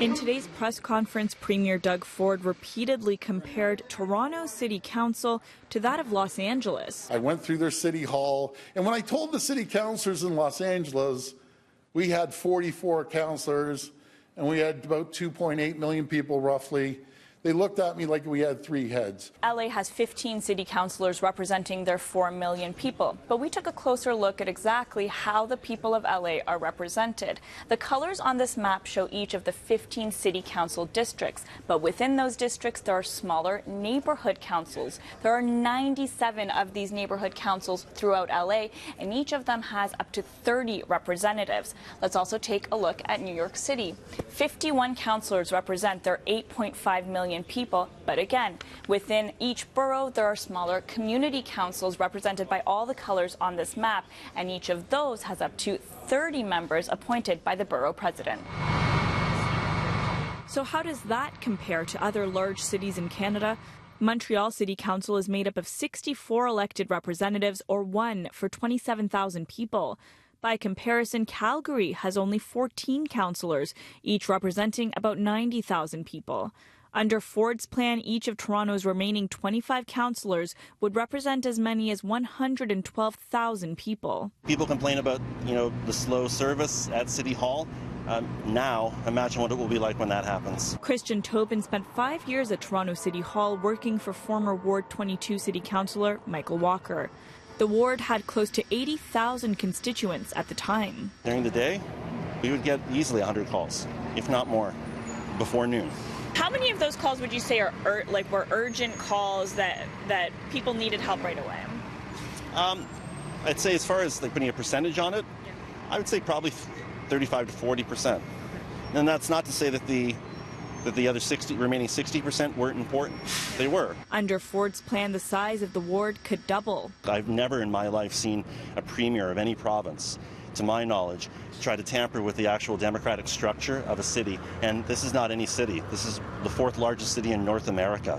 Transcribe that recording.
In today's press conference, Premier Doug Ford repeatedly compared Toronto's City Council to that of Los Angeles. I went through their City Hall, and when I told the city councillors in Los Angeles we had 44 councillors and we had about 2.8 million people roughly, they looked at me like we had 3 heads. LA has 15 city councillors representing their 4 million people, but we took a closer look at exactly how the people of LA are represented. The colors on this map show each of the 15 city council districts, but within those districts there are smaller neighborhood councils. There are 97 of these neighborhood councils throughout LA, and each of them has up to 30 representatives. Let's also take a look at New York City. 51 councillors represent their 8.5 million people, but again, within each borough there are smaller community councils represented by all the colors on this map, and each of those has up to 30 members appointed by the borough president. So how does that compare to other large cities in Canada? Montreal City Council is made up of 64 elected representatives, or 1 for 27,000 people. By comparison, Calgary has only 14 councillors, each representing about 90,000 people. Under Ford's plan, each of Toronto's remaining 25 councillors would represent as many as 112,000 people. People complain about, the slow service at City Hall. Now, imagine what it will be like when that happens. Christian Tobin spent 5 years at Toronto City Hall working for former Ward 22 City Councillor Michael Walker. The ward had close to 80,000 constituents at the time. During the day, we would get easily 100 calls, if not more, before noon. How many of those calls would you say were urgent calls that people needed help right away? I'd say as far as putting a percentage on it, I would say probably 35 to 40%. And that's not to say that the other remaining 60% weren't important. They were. Under Ford's plan, the size of the ward could double. I've never in my life seen a premier of any province, to my knowledge, try to tamper with the actual democratic structure of a city. And this is not any city. This is the 4th largest city in North America.